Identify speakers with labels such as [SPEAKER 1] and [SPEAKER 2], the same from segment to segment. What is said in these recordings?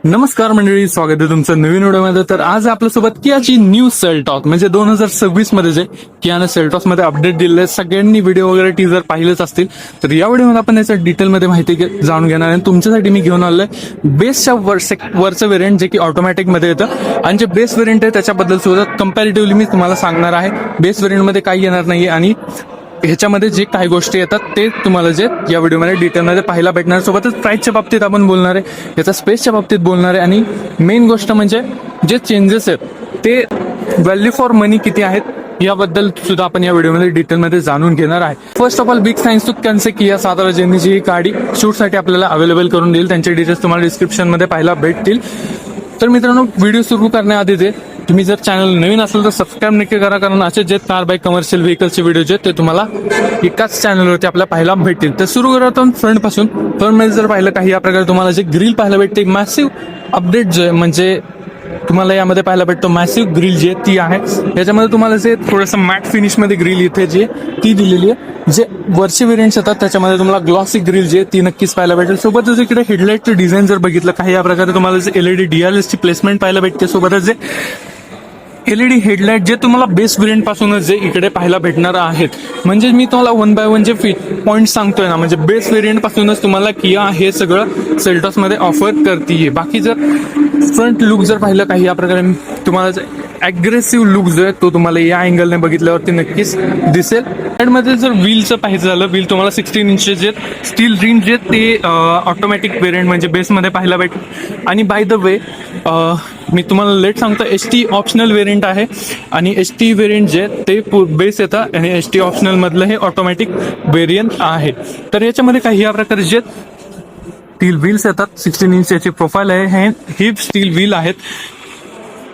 [SPEAKER 1] नमस्कार मंडळी, स्वागत आहे तुमचं नवीन व्हिडिओमध्ये. तर आज आपल्यासोबत कियाची न्यू सेल्टॉस म्हणजे 2026 मध्ये जे कियाने सेल्टॉस मध्ये अपडेट दिलेले, सगळ्यांनी व्हिडिओ वगैरे टीजर पाहिलेच असतील. तर या व्हिडिओमध्ये आपण याच्या डिटेलमध्ये माहिती जाणून घेणार आहे. तुमच्यासाठी मी घेऊन आलोय बेसच्या वरचं व्हेरियंट जे की ऑटोमॅटिक मध्ये येतं, आणि जे बेस व्हेरियंट आहे त्याच्याबद्दल सुद्धा कम्पॅरेटिव्हली मी तुम्हाला सांगणार आहे. बेस व्हेरियंट मध्ये काही येणार नाहीये आणि ह्याच्यामध्ये जे काही गोष्टी येतात ते तुम्हाला जे या व्हिडिओमध्ये डिटेलमध्ये पाहायला भेटणार. सोबतच प्राइसच्या बाबतीत आपण बोलणार आहे, याचा स्पेसच्या बाबतीत बोलणार आहे, आणि मेन गोष्ट म्हणजे जे चेंजेस आहेत ते व्हॅल्यू फॉर मनी किती आहेत याबद्दल सुद्धा आपण या व्हिडिओमध्ये डिटेलमध्ये जाणून घेणार आहे. First of all, big thanks to कन्से किया 17 ज्यांनी ही गाडी शूटसाठी आपल्याला अवेलेबल करून देईल. त्यांचे डिटेल्स तुम्हाला डिस्क्रिप्शनमध्ये पाहायला भेटतील. तर मित्रांनो, व्हिडिओ सुरू करण्याआधी ते तुम्ही जर चॅनल नवीन असेल तर सबस्क्राईब नक्की करा, कारण असे जे कार बाईक कमर्शियल व्हेकल्सचे व्हिडिओ जे ते तुम्हाला एकाच चॅनलवरती आपल्याला पाहायला भेटतील. तर सुरू करत फ्रंट पासून. फ्रंटमध्ये जर पाहिलं काही या प्रकारे तुम्हाला जे ग्रिल पाहायला भेटते, मॅसिव्ह अपडेट जे म्हणजे तुम्हाला यामध्ये पाहायला भेटतो. मॅसिव्ह ग्रिल जे ती आहे, याच्यामध्ये तुम्हाला जे थोडंसं मॅट फिनिशमध्ये ग्रिल इथे जे ती दिलेली आहे. जे वरचे व्हेरियंट्स येतात त्याच्यामध्ये तुम्हाला ग्लॉसी ग्रिल जे ती नक्कीच पाहायला भेटेल. सोबतच इकडे हेडलाईटचं डिझाईन जर बघितलं काही या प्रकारे तुम्हाला जे LED DRLS ची प्लेसमेंट पाहायला भेटते. सोबतच जे LED हेडलाईट जे तुम्हाला बेस व्हेरियंट पासूनच जे इकडे पाहायला भेटणार आहेत. म्हणजे मी तुम्हाला 1 बाय 1 जे पॉईंट सांगतोय ना, म्हणजे बेस व्हेरियंट पासूनच तुम्हाला किया हे सगळं सेल्टॉस मध्ये ऑफर करतीये. बाकी जर फ्रंट लुक जर पाहिलं काही या प्रकारे तुम्हाला अग्रेसिव्ह लुक जो आहे तो तुम्हाला या अँगलने बघितल्यावरती नक्कीच दिसेल. साईडमध्ये जर व्हीलचं पाहिजे झालं, व्हील तुम्हाला 16 इंचेस जे स्टील रिम जे ते ऑटोमॅटिक व्हेरियंट म्हणजे बेसमध्ये पाहायला भेट. आणि बाय द वे मी तुम्हाला लेट सांगतो, ST ऑप्शनल व्हेरियंट आहे, आणि ST व्हेरियंट जे ते बेस येतं आणि ST ऑप्शनल मधलं हे ऑटोमॅटिक व्हेरियंट आहे. तर याच्यामध्ये काही या प्रकारे जे स्टील व्हील्स येतात, 16 इंच याची प्रोफाईल आहे, हे स्टील व्हील आहेत.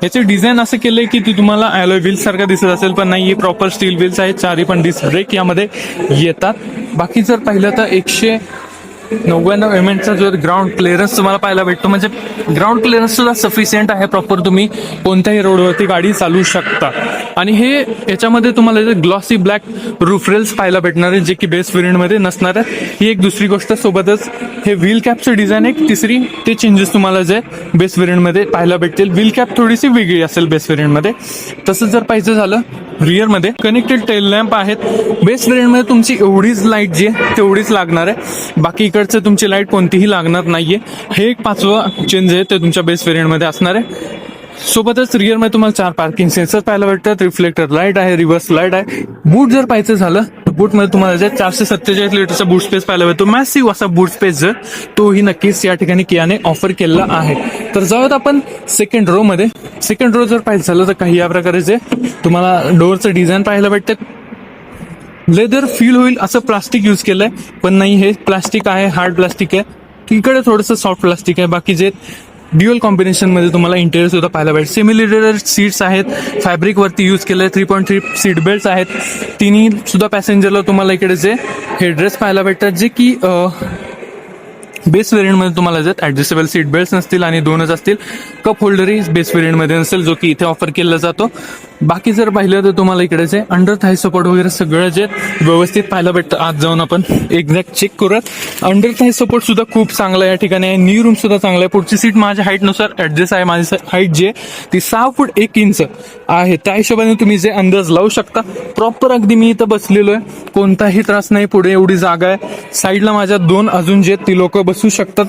[SPEAKER 1] याचे डिझाईन असं केलंय की ती तुम्हाला ॲलोय व्हील्स सारखा दिसत असेल, पण नाही, हे प्रॉपर स्टील व्हील्स आहेत. चारही पण डिस्क ब्रेक यामध्ये येतात. बाकी जर पाहिलं तर 199 mm जो ग्राउंड क्लिअरन्स तुम्हाला पाहायला भेटतो, म्हणजे ग्राउंड क्लिअरन्स सुद्धा सफिशियंट आहे. प्रॉपर तुम्ही कोणत्याही रोडवरती गाडी चालवू शकता. आणि हे याच्यामध्ये तुम्हाला जे ग्लॉसी ब्लॅक रूफ रेल्स पाहायला भेटणार आहे, जे की बेस व्हेरियंटमध्ये नसणार आहे. ही एक दुसरी गोष्ट. सोबतच हे व्हील कॅपचं डिझाईन एक तिसरी ते चेंजेस तुम्हाला जे बेस व्हेरियंटमध्ये पाहायला भेटतील. व्हील कॅप थोडीशी वेगळी असेल बेस व्हेरियंटमध्ये. तसंच जर पाहिजे झालं, रिअरमध्ये कनेक्टेड टेल लॅम्प आहेत. बेस व्हेरियंटमध्ये तुमची एवढीच लाईट जी आहे तेवढीच लागणार आहे, बाकी इकडचं तुमची लाईट कोणतीही लागणार नाहीये. हे एक 5वं चेंज आहे ते तुमच्या बेस व्हेरियंटमध्ये असणार आहे. सोबतच रिअरमध्ये तुम्हाला 4 पार्किंग सेन्सर पाहायला भेटतात. रिफ्लेक्टर लाईट आहे, रिव्हर्स लाईट आहे. बूट जर पाहायचं झालं तर बूटमध्ये तुम्हाला जे 447 लिटरचा बूट स्पेस पाहायला भेटतो. मॅसिव्ह असा बूट स्पेस जर तोही नक्कीच या ठिकाणी कियाने ऑफर केलेला आहे. तर जाऊयात आपण सेकंड रो मध्ये. सेकंड रो जर पाहायचं झालं तर काही या प्रकारे जे तुम्हाला डोअरचं डिझाईन पाहायला भेटते. लेदर फील होईल असं प्लास्टिक यूज केलंय, पण नाही, हे प्लास्टिक आहे, हार्ड प्लास्टिक आहे. इकडे थोडंसं सॉफ्ट प्लास्टिक आहे. बाकी जे ड्युअल कॉम्बिनेशन मध्ये तुम्हाला इंटेरियर सुद्धा पाहायला भेटेल. सेमी लेदर सीट्स आहेत, फॅब्रिक वरती यूज केलंय. 3.3 सीट बेल्ट आहेत. तिन्ही सुद्धा पॅसेंजरला तुम्हाला इकडे जे हेडरेस्ट पाहायला भेटतात, जे की बेस व्हेरियंटमध्ये तुम्हाला जे ऍडजस्टेबल सीट बेल्ट नसतील आणि 2च असतील. कप होल्डरही बेस व्हेरियंटमध्ये नसेल, जो की इथे ऑफर केला जातो. बाकी जर पाहिलं तर तुम्हाला इकडे जे अंडर थाय सपोर्ट वगैरे सगळं जे व्यवस्थित पाहायला भेटतं. आज जाऊन आपण एक्झॅक्ट चेक करूयात. अंडर थाय सपोर्ट सुद्धा खूप चांगला या ठिकाणी आहे. नी रूम सुद्धा चांगला आहे. पुढची सीट माझ्या हाईटनुसार ऍडजस्ट आहे. माझी हाईट जी आहे ती 6 फूट 1 इंच आहे. त्या हिशोबाने तुम्ही जे अंदाज लावू शकता. प्रॉपर अगदी मी इथं बसलेलो आहे, कोणताही त्रास नाही. पुढे एवढी जागा आहे. साईडला माझ्या 2 अजून जे ती लोक बसू शकतात.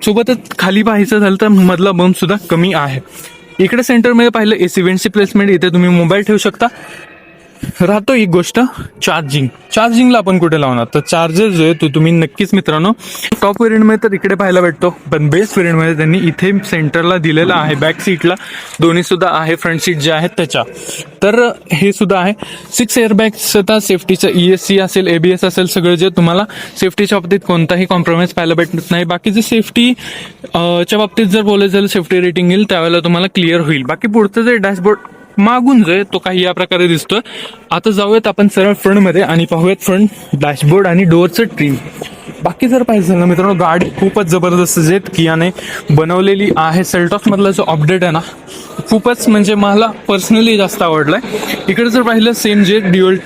[SPEAKER 1] सोबतच खाली पाहायचं झालं तर मधला बंप सुद्धा कमी आहे. इकडे सेंटरमध्ये पाहिलं AC वेंटची प्लेसमेंट, इथे तुम्ही मोबाईल ठेवू शकता. राहतो एक गोष्ट, चार्जिंगला आपण कुठे लावणार, तर चार्जर जो आहे तो तुम्ही नक्कीच मित्रांनो टॉप व्हेरियंटमध्ये तर इकडे पाहायला भेटतो, पण बेस व्हेरियंटमध्ये त्यांनी इथे सेंटरला दिलेला आहे. बॅक सीटला दोन्ही सुद्धा आहे, फ्रंट सीट जे आहेत त्याच्या. तर हे सुद्धा आहे. 6 एअरबॅग्स आता सेफ्टीचं ESC असेल, ABS असेल, सगळं जे तुम्हाला सेफ्टीच्या बाबतीत कोणताही कॉम्प्रोमाइज पाहायला भेटत नाही. बाकीचे सेफ्टी च्या बाबतीत जर बोलायचं झालं, सेफ्टी रेटिंग येईल त्यावेळेला तुम्हाला क्लिअर होईल. बाकी पुढचं जे डॅशबोर्ड मागून जे तो काही या प्रकारे दिसतोय. आता जाऊयात आपण सरळ फ्रंट मध्ये आणि पाहूयात फ्रंट डॅशबोर्ड आणि डोअरचं ट्रिम. बाकी जर पाहिजे झालं मित्रांनो, गाडी खूपच जबरदस्त जे कियाने बनवलेली आहे. सेल्टॉस मधला जो अपडेट आहे ना, खूपच म्हणजे मला पर्सनली जास्त आवडलाय. इकडे जर पाहिलं सेम जे ड्युअल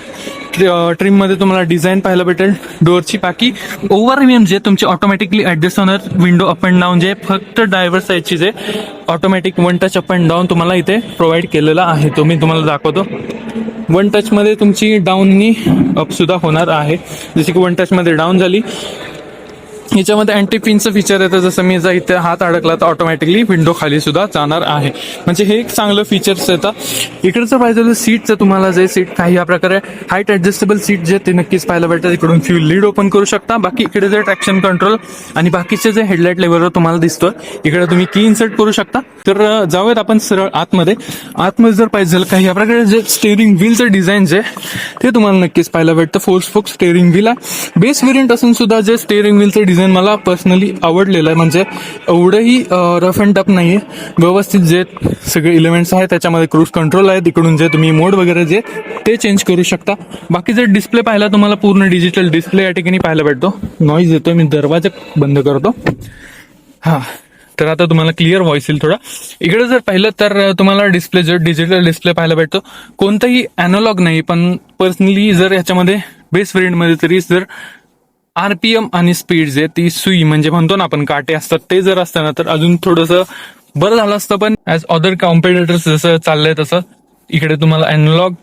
[SPEAKER 1] ट्रिम मध्ये तुम्हाला डिझाईन पाहायला भेटेल डोअरची. बाकी ओव्हर जे तुमची ऑटोमॅटिकली ऍडजस्ट होणार विंडो अप अँड डाऊन, जे फक्त ड्रायव्हर साईडची जे automatic one touch up and down तुम्हाला इथे प्रोव्हाइड केलेला आहे. तो मी तुम्हाला दाखवतो. वन टच मध्ये तुमची डाऊननी अप सुद्धा होणार आहे. जसे की वन टच मध्ये डाऊन झाली, याच्यामध्ये अँटी पिनचं फीचर येतं. जसं मी जर इथे हात अडकला तर ऑटोमॅटिकली विंडो खाली सुद्धा जाणार आहे. म्हणजे हे एक चांगलं फीचर्स येतं. इकडचं पाहिजे सीटचं तुम्हाला जे सीट काही या प्रकारे हाईट ऍडजस्टेबल सीट जे ते नक्कीच पाहायला भेटतात. इकडून फ्यूल लीड ओपन करू शकता. बाकी इकडे जे ट्रॅक्शन कंट्रोल आणि बाकीचे जे हेडलाईट लेवलवर तुम्हाला दिसतोय, इकडे तुम्ही की इन्सर्ट करू शकता. तर जाऊयात आपण सरळ आतमध्ये. जर पाहिजे काही या प्रकारे जे स्टेअरिंग व्हीलचं डिझाईन जे ते तुम्हाला नक्कीच पाहायला भेटतं. 4 स्पोक स्टेअरिंग व्हील आहे. बेस व्हेरियंट असून सुद्धा जे स्टेअरिंग व्हीलचं डिझाईन मला पर्सनली आवडलेलं आहे. म्हणजे एवढंही रफ अँड टफ नाहीये, व्यवस्थित जे सगळे इलेमेंट्स आहेत त्याच्यामध्ये क्रूज कंट्रोल आहे. तिकडून जे तुम्ही मोड वगैरे जे ते चेंज करू शकता. बाकी जर डिस्प्ले पाहिला तुम्हाला पूर्ण डिजिटल डिस्प्ले या ठिकाणी पाहायला भेटतो. नॉईज येतोय, मी दरवाजा बंद करतो. हा, तर आता तुम्हाला क्लिअर व्हॉइस येईल थोडा. इकडे जर पाहिलं तर तुम्हाला डिस्प्ले जो डिजिटल डिस्प्ले पाहायला भेटतो. कोणताही अॅनालॉग नाही, पण पर्सनली जर याच्यामध्ये बेस व्हेरियंटमध्ये तरी जर आरपीएम आणि स्पीड जे ती सुई म्हणजे म्हणतो ना आपण काटे असतात ते जर असतं ना तर अजून थोडंसं बरं झालं असतं. पण ऍज अदर कॉम्पिटिटर्स जसं चाललंय तसं इकडे तुम्हाला अॅनालॉग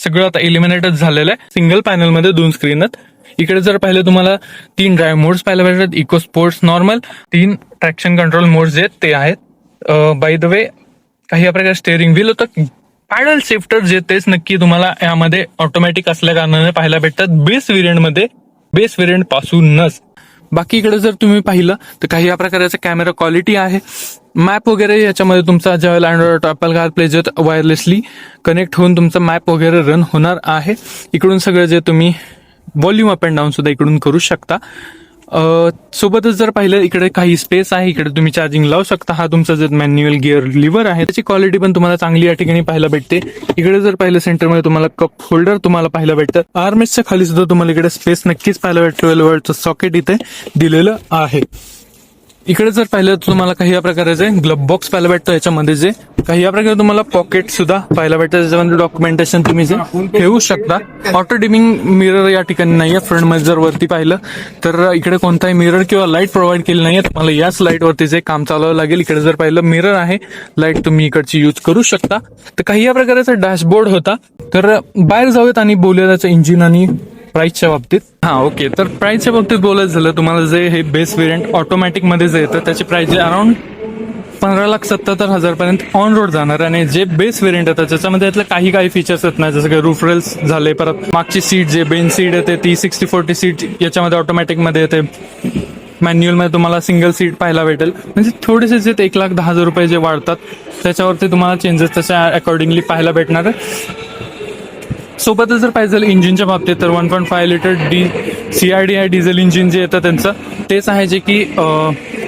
[SPEAKER 1] सगळं आता इलिमिनेटच झालेलं आहे. सिंगल पॅनलमध्ये 2 स्क्रीन आहेत. इकडे जर पाहिलं तुम्हाला 3 ड्राईव्ह मोड्स पाहायला भेटतात. Eco sports, normal. 3 traction control modes जे ते आहेत. बाय द वे काही या प्रकारे स्टेअरिंग व्हील होतं. पॅडल शिफ्टर जे तेच नक्की तुम्हाला यामध्ये ऑटोमॅटिक असल्या कारणाने पाहायला भेटतात बेस व्हेरियंटमध्ये, बेस व्हेरियंट पासूनच. बाकी इकडे जर तुम्ही पाहिलं तर काही या प्रकारचा कॅमेरा क्वालिटी आहे. मॅप वगैरे याच्यामध्ये तुमचा ज्यावेळेला अँड्रॉइड ॲपल कारप्ले जे वायरलेसली कनेक्ट होऊन तुमचा मॅप वगैरे रन होणार आहे. इकडून सगळं जे तुम्ही व्हॉल्यूम अप अँड डाऊन सुद्धा इकडून करू शकता. सोबतच जर पाहिलं इकडे काही स्पेस आहे. इकडे तुम्ही चार्जिंग लावू शकता. हा तुमचा जर मॅन्युअल गिअर लिव्हर आहे, त्याची क्वालिटी पण तुम्हाला चांगली या ठिकाणी पाहायला भेटते. इकडे जर पाहिलं सेंटरमध्ये तुम्हाला कप होल्डर तुम्हाला पाहायला भेटतं. आर्मरेस्टच्या खाली सुद्धा तुम्हाला इकडे स्पेस नक्कीच पाहायला भेटतं. 12 वोल्टचं सॉकेट इथे दिलेलं आहे. इकडे जर पाहिलं तर तुम्हाला काही या प्रकारचे ग्लब बॉक्स पाहायला भेटतं. याच्यामध्ये जे काही या प्रकारे तुम्हाला पॉकेट सुद्धा पाहायला भेटतं. त्याच्यामध्ये डॉक्युमेंटेशन तुम्ही जे ठेवू शकता. ऑटो डिमिंग मिरर या ठिकाणी नाहीये. फ्रंटमध्ये जर वरती पाहिलं तर इकडे कोणताही मिरर किंवा लाईट प्रोव्हाइड केली नाहीये. तुम्हाला याच लाईट वरती जे काम चालवावं लागेल. इकडे जर पाहिलं मिरर आहे, लाईट तुम्ही इकडची यूज करू शकता. तर काही या प्रकारचा डॅशबोर्ड होता. तर बाहेर जाऊयात आणि बोलूया त्याचं इंजिन आणि प्राइसच्या बाबतीत. ओके, तर प्राइसच्या बाबतीत बोलायचं झालं तुम्हाला जे हे बेस व्हेरियंट ऑटोमॅटिक मध्ये जे येतं त्याची प्राइस जे अराउंड 15,77,000 पर्यंत ऑन रोड जाणार. आणि जे बेस व्हेरियंट येतं त्याच्यामध्ये त्यातलं काही फीचर्स येत नाही. जसं की रूफ रेल्स झाले, परत मागची सीट जे बेन सीट येते ती 60-40 सीट याच्यामध्ये ऑटोमॅटिक मध्ये येते. मॅन्युअल मध्ये तुम्हाला सिंगल सीट पाहायला भेटेल. म्हणजे थोडेसे जे 1,10,000 रुपये जे वाढतात त्याच्यावरती तुम्हाला चेंजेस त्याच्या अकॉर्डिंगली पाहायला भेटणार आहे. सोबतच जर पाहिजे इंजिनच्या बाबतीत तर 1.5 लिटर CRDI डिझेल इंजिन जे येतं त्यांचं तेच आहे, जे की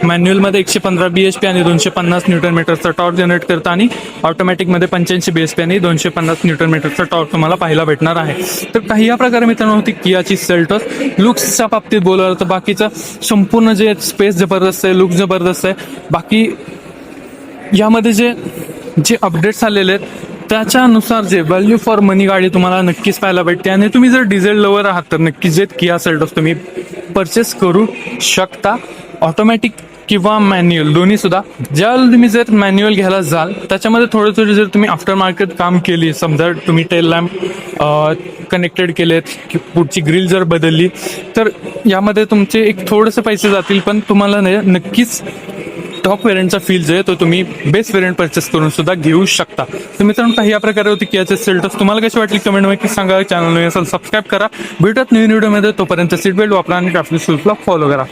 [SPEAKER 1] मॅन्युअलमध्ये 115 bhp आणि 250 न्यूटन मीटरचा टॉर्क जनरेट करतं. आणि ऑटोमॅटिकमध्ये 85 bhp आणि 250 न्यूटन मीटरचा टॉर्क तुम्हाला पाहायला भेटणार आहे. तर काही या प्रकारे मित्रांनो होती कियाची सेल्टॉस. लुक्सच्या बाबतीत बोलायला तर बाकीचं संपूर्ण जे स्पेस जबरदस्त आहे, लुक जबरदस्त आहे. बाकी यामध्ये जे अपडेट्स आलेले आहेत त्याच्यानुसार जे व्हॅल्यू फॉर मनी गाडी तुम्हाला नक्कीच पाहायला भेटते. आणि तुम्ही जर डिझेल लवर आहात तर नक्कीच जे किया सेल्टॉस तुम्ही परचेस करू शकता. ऑटोमॅटिक किंवा मॅन्युअल दोन्ही सुद्धा. ज्यावेळेला तुम्ही जर मॅन्युअल घ्यायला जाल त्याच्यामध्ये थोडे जर तुम्ही आफ्टर मार्केट काम केली, समजा तुम्ही टेल लॅम्प कनेक्टेड केलेत, पुढची ग्रिल जर बदलली तर यामध्ये तुमचे एक थोडेसे पैसे जातील. पण तुम्हाला नक्कीच टॉप व्हेरियंटचा फील जो आहे तो तुम्ही बेस्ट व्हेरियंट परचेस करून सुद्धा घेऊ शकता. तर मित्रांनो काही या प्रकारे होती कियाचे सेल्टॉस. तुम्हाला कशी वाटली कमेंटमध्ये सांगा. चॅनल नवीन असेल सबस्क्राईब करा. भेटत नवीन व्हिडिओमध्ये. तोपर्यंत सीट बेल्ट वापरा आणि ट्रॅफिक रूल्सला फॉलो करा.